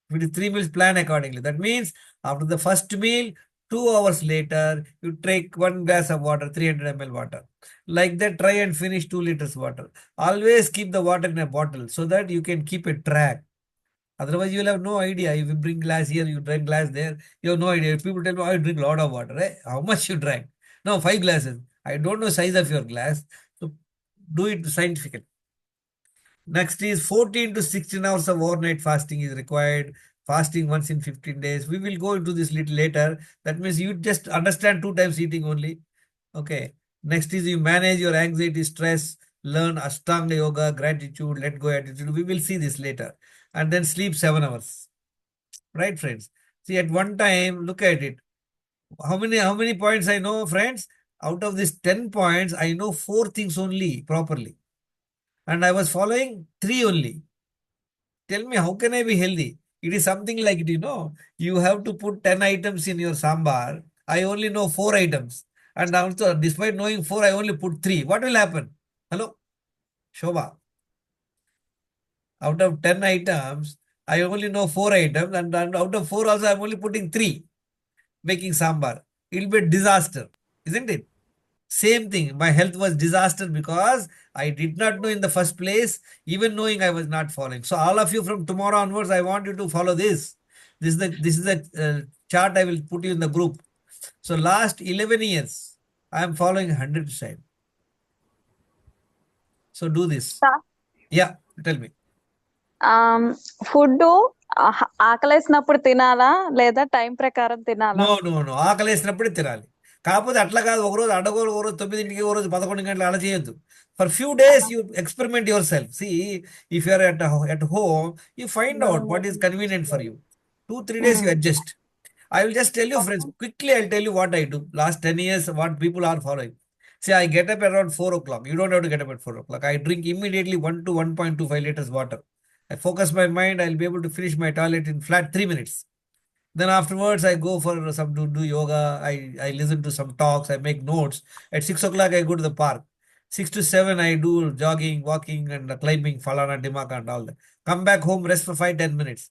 If it is 3 meals, plan accordingly. That means after the first meal, 2 hours later, you take 1 glass of water, 300 ml water. Like that, try and finish 2 liters water. Always keep the water in a bottle so that you can keep a track. Otherwise, you will have no idea. If you bring glass here, you drink glass there, you have no idea. If people tell me, I drink a lot of water, right? How much you drank? No, 5 glasses. I don't know size of your glass. So do it scientifically. Next is 14 to 16 hours of overnight fasting is required. Fasting once in 15 days. We will go into this little later. That means you just understand 2 times eating only. Okay. Next is you manage your anxiety, stress, learn Ashtanga yoga, gratitude, let go attitude. We will see this later. And then sleep 7 hours. Right, friends? See, at one time, look at it. How many points I know, friends? Out of these 10 points, I know 4 things only properly. And I was following 3 only. Tell me, how can I be healthy? It is something like, you have to put 10 items in your sambar. I only know 4 items. And also, despite knowing 4, I only put 3. What will happen? Hello? Shobha. Out of 10 items, I only know 4 items. And out of 4 also, I'm only putting 3. Making sambar. It will be a disaster. Isn't it? Same thing. My health was disaster because I did not know in the first place, even knowing I was not following. So all of you from tomorrow onwards, I want you to follow this. This is the chart I will put you in the group. So last 11 years, I am following 100%. So do this. Sir? Yeah, tell me. Food ఆకలేసినప్పుడు తినాలా లేదా time ప్రకారం తినాలా? No ఆకలేసినప్పుడే తినాలి. కాకపోతే అట్లా కాదు, ఒకరోజు అడగోలు, ఒకరోజు 9ంటికి, ఒకరోజు 11 గంటలు అలా చేయొద్దు. For few days, you experiment yourself. See, if you are at home, you find out what is convenient for you. 2-3 days, you adjust. I will just tell you, friends, quickly I'll tell you what I do. Last 10 years, what people are following. See, I get up around 4 o'clock. You don't have to get up at 4 o'clock. I drink immediately 1 to 1.25 liters water. I focus my mind. I'll be able to finish my toilet in flat 3 minutes. Then afterwards, I go for some to do yoga. I listen to some talks. I make notes. At 6 o'clock, I go to the park. 6 to 7, I do jogging, walking, and climbing, falana, dimaka, and all that. Come back home, rest for 5-10 minutes.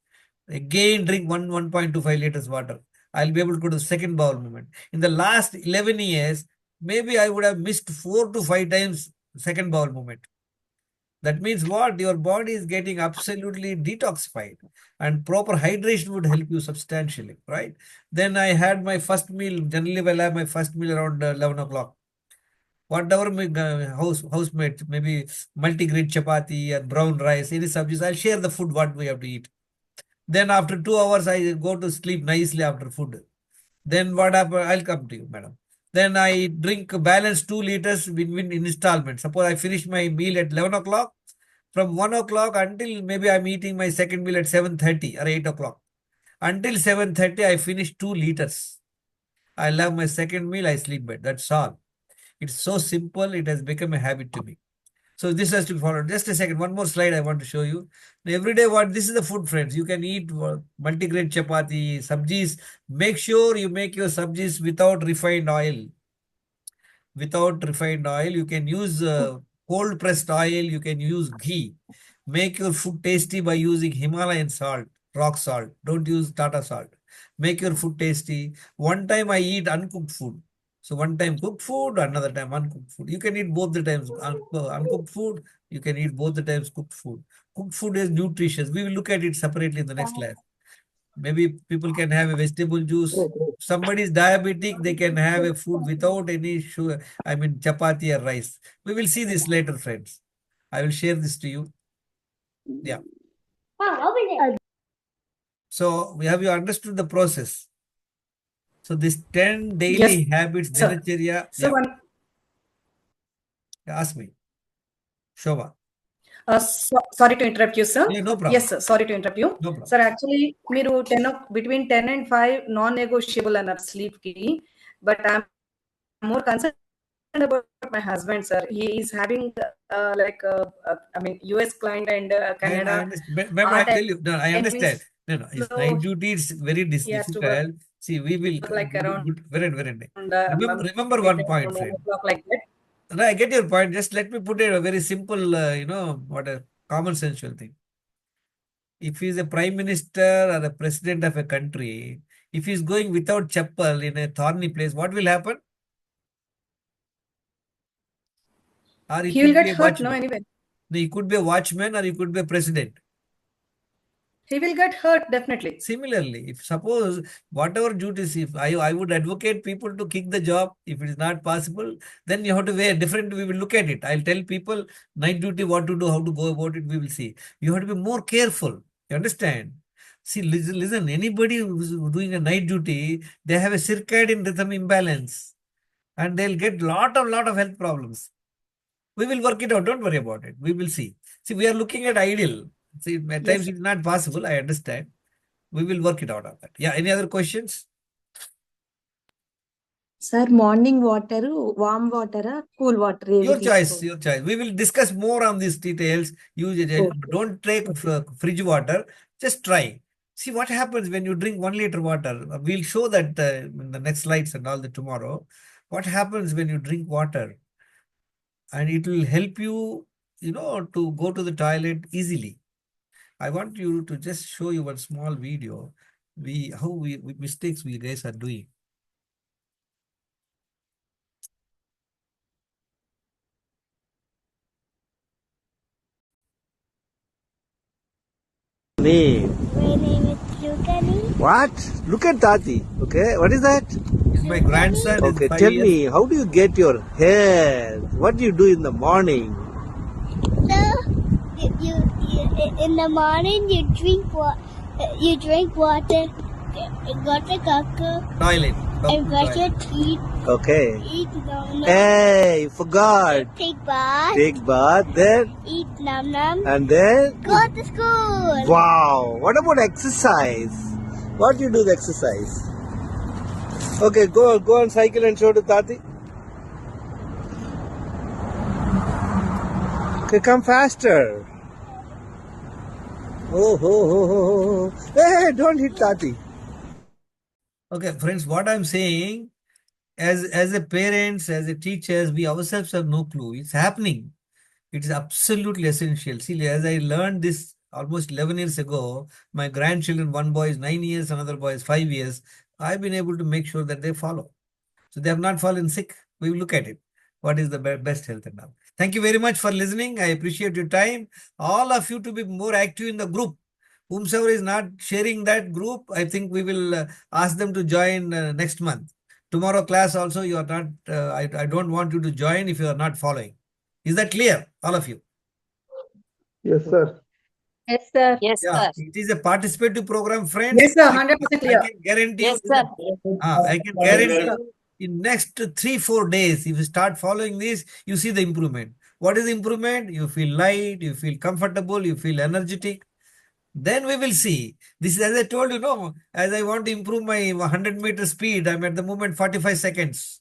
Again, drink 1.25 liters water. I'll be able to go to the second bowel movement. In the last 11 years, maybe I would have missed 4 to 5 times second bowel movement. That means what? Your body is getting absolutely detoxified, and proper hydration would help you substantially, right? Then I had my first meal. Generally, I'll have my first meal around 11 o'clock. Whatever my housemate, maybe multigrain chapati or brown rice, any subjects, I'll share the food what we have to eat. Then after 2 hours, I go to sleep nicely after food. Then what happen? I'll come to you, madam. Then I drink balance 2 liters in installment. Suppose I finish my meal at 11 o'clock. From 1 o'clock until maybe I'm eating my second meal at 7:30 or 8 o'clock. Until 7:30, I finish 2 liters. I love my second meal, I sleep bed. That's all. It's so simple, it has become a habit to me. So this has to be followed. Just a second, one more slide I want to show you. Every day, this is the food, friends. You can eat multigrain chapati, sabjis. Make sure you make your sabjis without refined oil. Without refined oil, you can use cold pressed oil, you can use ghee. Make your food tasty by using Himalayan salt, rock salt. Don't use Tata salt. Make your food tasty. One time I eat uncooked food. So one time cooked food, another time uncooked food. You can eat both the times uncooked food. You can eat both the times cooked food. Cooked food is nutritious. We will look at it separately in the next class. Maybe people can have a vegetable juice. Somebody is diabetic, they can have a food without any sugar. I mean, chapati or rice. We will see this later, friends. I will share this to you. Yeah. So, have you understood the process? So, this 10 daily habits, sir. Dinachaya. So Yeah. Ask me. Shobha. sorry to interrupt you, sir. Yeah, no problem. Yes, sir. Sorry to interrupt you. No problem. Sir, actually, మీరు 10 between 10 and 5 non-negotiable అన్నారు sleep కి. But I'm more concerned about my husband, sir. He is having US client and Canada. I understand. But I tell you, no, I understand. No, his So night duty is very he has to work difficult. See, we will like around remember one point, friend. 1 o'clock like that. No, I get your point. Just let me put it a very simple, what a common sensual thing. If he's a prime minister or a president of a country, if he's going without chappal in a thorny place, what will happen? Or He will get hurt, no, anyway. No, he could be a watchman or he could be a president. He will get hurt, definitely. Similarly, if suppose whatever duties, if I would advocate people to kick the job, if it is not possible, then you have to wear different, we will look at it. I'll tell people night duty, what to do, how to go about it, we will see. You have to be more careful. You understand? See, listen, anybody who's doing a night duty, they have a circadian rhythm imbalance and they'll get lot of health problems. We will work it out. Don't worry about it. We will see. See, we are looking at ideal. See, at times it's not possible. I understand. We will work it out on that. Yeah. Any other questions? Sir, morning water, warm water, cool water. Your choice. Your choice. We will discuss more on these details. Don't take fridge water. Just try. See what happens when you drink 1 liter water. We'll show that in the next slides and all the tomorrow. What happens when you drink water? And it will help you, to go to the toilet easily. I want you to just show you one small video. How mistakes we guys are doing. Name. My name is Lukani. What? Look at Tati. Okay, what is that? It's my grandson. Okay, tell me, how do you get your hair? What do you do in the morning? You in the morning you drink water, go to toilet, and brush your teeth. Okay. Eat num num. Hey, forgot. Take bath. Take bath, then? Eat num num. And then? Go to school. Wow. What about exercise? What do you do the exercise? Okay, go on cycle and show to Tati. Okay, come faster. Oh. Hey, don't hit Tati. Okay, friends, what I'm saying, as a parents, as a teachers, we ourselves have no clue. It's happening. It is absolutely essential. See, as I learned this almost 11 years ago, my grandchildren, one boy is 9 years, another boy is 5 years. I've been able to make sure that they follow. So they have not fallen sick. We will look at it. What is the best health and all. Thank you very much for listening. I appreciate your time. All of you to be more active in the group. Whomsoever is not sharing that group, I think we will ask them to join next month. Tomorrow class also, you are not, I don't want you to join if you are not following. Is that clear, all of you? Yes, sir. Yes, sir. Yes, Yeah, sir. it is a participative program, friends. Yes, sir. 100% I clear. can guarantee you, Yes, sir. I can guarantee you in next 3-4 days, if you start following this, you see the improvement. What is the improvement? You feel light, you feel comfortable, you feel energetic. Then we will see. This is, as I told you, no, as I want to improve my 100-meter speed, I'm at the moment 45 seconds.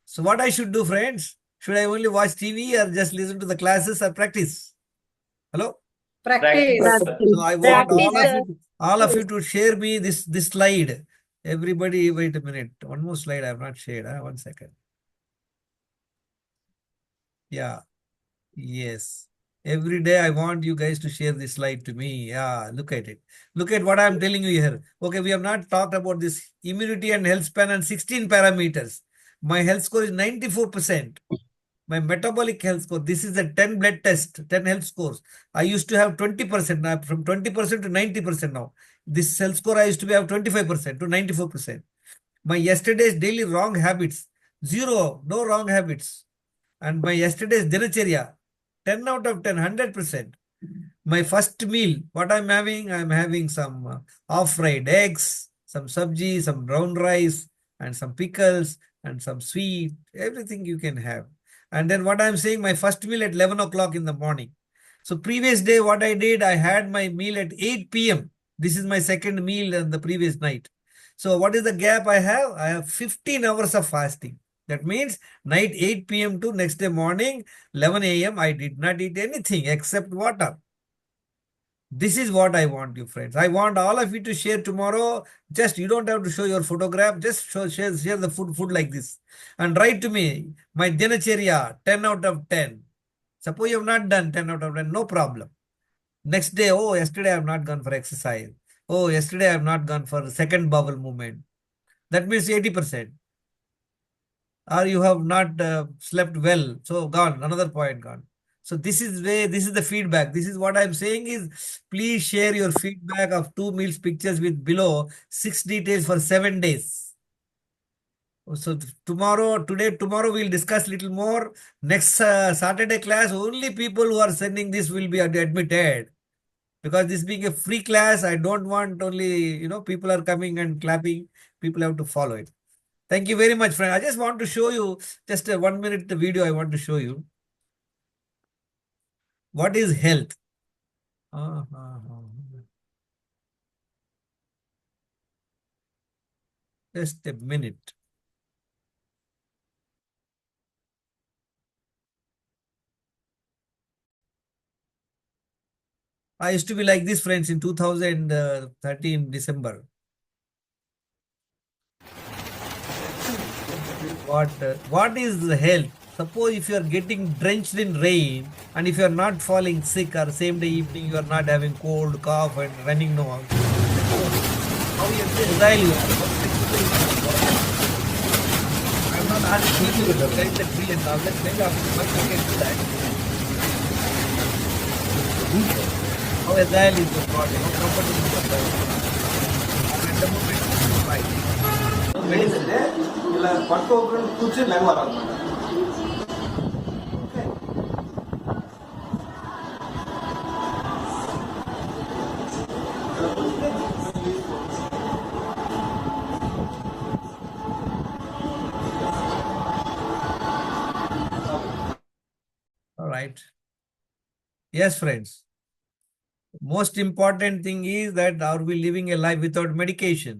So what I should do, friends? Should I only watch TV or just listen to the classes or practice? Hello? Practice. So I want Practice, all of you to share me this slide. Everybody, wait a minute. One more slide I have not shared. 1 second. Yeah. Yes. Every day I want you guys to share this slide to me. Yeah, look at it. Look at what I'm telling you here. Okay, we have not talked about this immunity and health span and 16 parameters. My health score is 94%. My metabolic health score, this is a 10 blood test, 10 health scores. I used to have 20%, now from 20% to 90% now. This health score I used to have 25% to 94%. My yesterday's daily wrong habits, zero, no wrong habits. And my yesterday's Dinachaya, 10 out of 10, 100%. My first meal, what I'm having some off-fried eggs, some sabji, some brown rice, and some pickles, and some sweet, everything you can have. And then what I'm saying, my first meal at 11 o'clock in the morning. So previous day, what I did, I had my meal at 8 p.m. This is my second meal on the previous night. So what is the gap I have? I have 15 hours of fasting. That means night 8 p.m. to next day morning 11 a.m. I did not eat anything except water. This is what I want you, friends. I want all of you to share tomorrow. Just you don't have to show your photograph. Just share the food like this. And write to me, my Dinacharya, 10 out of 10. Suppose you have not done 10 out of 10, no problem. Next day, oh, yesterday I have not gone for exercise. Oh, yesterday I have not gone for second bowel movement. That means 80%. Or you have not slept well. So gone, another point gone. So this is the feedback. This is what I'm saying is, please share your feedback of 2 meals pictures with below 6 details for 7 days. So tomorrow we'll discuss little more. Next Saturday class, only people who are sending this will be admitted. Because this being a free class, I don't want only, people are coming and clapping. People have to follow it. Thank you very much, friend. I just want to show you just a 1 minute video. I want to show you what is health. Just a minute. I used to be like this, friends, in 2013 December. What is the health? Suppose if you are getting drenched in rain and if you are not falling sick or same day evening you are not having cold, cough and running nose, how agile you are. I'm not asking you to take the tree and all that. Maybe after much you can do that. How agile is your body? How comfortable is your body? At the moment, it's fine. Medicine, ఇలా పట్టుకోకుండా కూర్చొని లేవాలన్నమాట. All right. Yes, friends. Most important thing is that are we living a life without medication?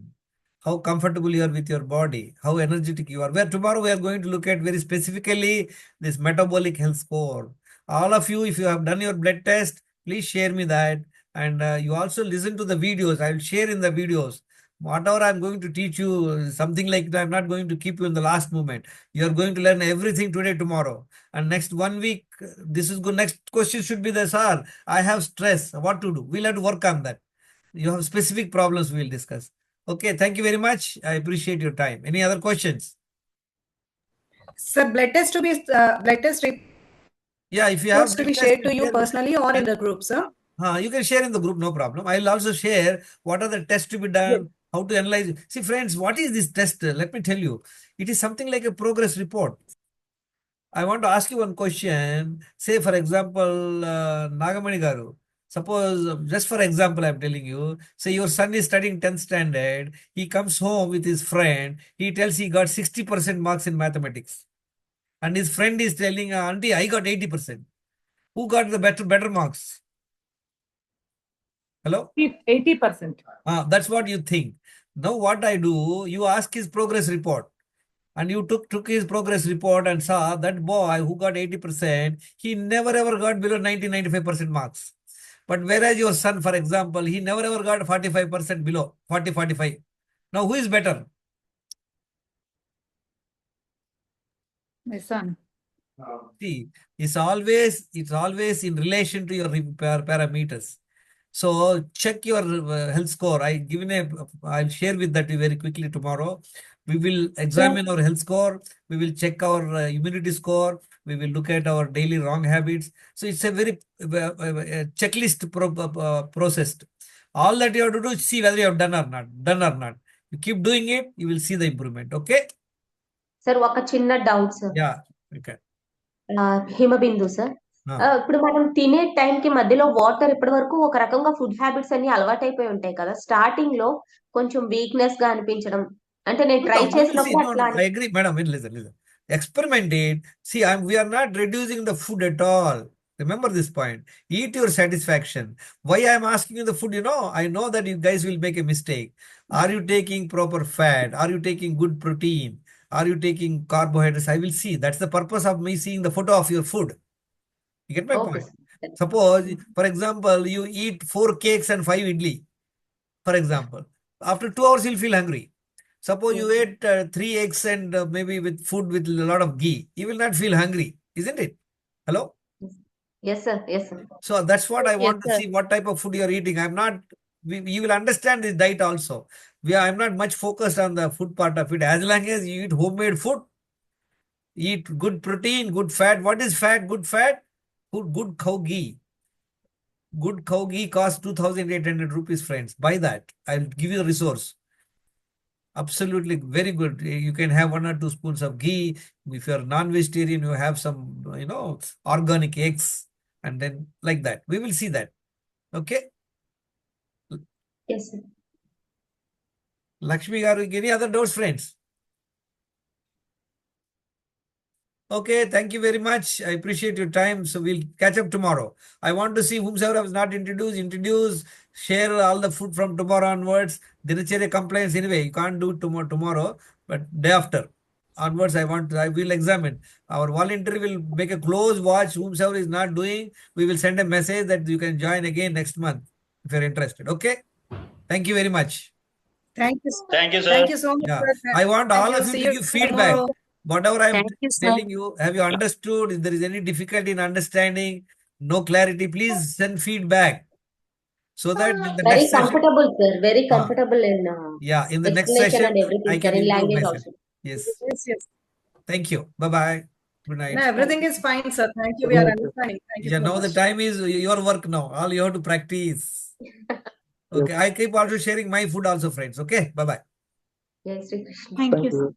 How comfortable you are with your body, how energetic you are. Where tomorrow we are going to look at very specifically this metabolic health score. All of you, if you have done your blood test, please share me that. And you also listen to the videos. I will share in the videos Whatever I'm going to teach you, something like that, I'm not going to keep you in the last moment. You're going to learn everything today, tomorrow. And next 1 week, this is good. Next question should be the sir, I have stress. What to do? We'll have to work on that. You have specific problems we'll discuss. Okay, thank you very much. I appreciate your time. Any other questions? Sir, blood test Yeah, if you have reports to blood be test, shared to you share with- personally or in the group, sir? you can share in the group, no problem. I'll also share what are the tests to be done, how to analyze. See, friends, what is this test? Let me tell you. It is something like a progress report. I want to ask you one question. Say, for example, Nagamani Garu. Suppose, just for example, I'm telling you, say your son is studying 10th standard. He comes home with his friend. He tells he got 60% marks in mathematics. And his friend is telling, Auntie, I got 80%. Who got the better marks? Hello? 80%. That's what you think. Now what I do, you ask his progress report. And you took his progress report and saw that boy who got 80%, he never ever got below 95% marks. But whereas your son, for example, he never ever got 45% below, 40, 45. Now who is better? My son. See, it's always in relation to your parameters. So check your health score. I'll share with that very quickly tomorrow. We will examine our health score. We will check our immunity score. We will look at our daily wrong habits. So it's a very checklist processed. All that you have to do is see whether you have done or not. Done or not. You keep doing it, you will see the improvement. Okay? Sir ఒక చిన్న doubt sir. Yeah. Okay. Himabindu sir. ఇప్పుడు మనం తినే టైంకి మధ్యలో water ఇప్పటి వరకు ఒక రకంగా ఫుడ్ హ్యాబిట్స్ అన్ని అలవాటైపోయి ఉంటాయి కదా. స్టార్టింగ్ లో కొంచెం వీక్నెస్ గా అనిపించడం, అంటే నేను ట్రై చేసినప్పుడు అట్లా I agree, madam. Listen. Experiment it. See, we are not reducing the food at all. Remember this point. Eat your satisfaction. Why I am asking you the food, I know that you guys will make a mistake. Are you taking proper fat? Are you taking good protein? Are you taking carbohydrates? I will see. That's the purpose of me seeing the photo of your food. You get my point? Suppose, for example, you eat 4 cakes and 5 idli, for example. After 2 hours, you'll feel hungry. Suppose you ate 3 eggs and maybe with food with a lot of ghee. You will not feel hungry, isn't it? Hello? Yes, sir. Yes, sir. So that's what I want to see, what type of food you're eating. You will understand this diet also. I'm not much focused on the food part of it. As long as you eat homemade food, eat good protein, good fat. What is fat? Good fat? Good cow ghee. Good cow ghee costs 2,800 rupees, friends. Buy that. I'll give you the resource. Absolutely very good. You can have 1 or 2 spoons of ghee. If you're non-vegetarian, you have some, organic eggs, and then like that. We will see that. Okay? Yes, sir. Lakshmi Garu, any other doubts, friends? Okay, thank you very much. I appreciate your time. So we'll catch up tomorrow. I want to see whomsoever was not introduce, share all the food from tomorrow onwards. Dinachaya complaints anyway. You can't do tomorrow, but day after onwards, I will examine. Our volunteer will make a close watch. Whomsoever is not doing, we will send a message that you can join again next month if you're interested. Okay? Thank you very much. Thank you, sir. Thank you, sir. Thank you so much, Yeah. sir. I want Thank all you. of you See to you give feedback. tomorrow. Whatever I'm Thank you, sir. telling you, have you understood? If there is any difficulty in understanding, no clarity, please send feedback so that in the Very next session, comfortable, sir. Very comfortable in in the next explanation session, and everything, I sir. can In improve language myself. also. Yes. Yes. Thank you. Bye-bye. Good night. No, everything is fine, sir. Thank you. We are understanding. Thank you Yeah, so now much. the time is your work now. All you have to practice. Okay. I keep also sharing my food also, friends. Okay. Bye-bye. Jai Sri Krishna. Thank you, sir.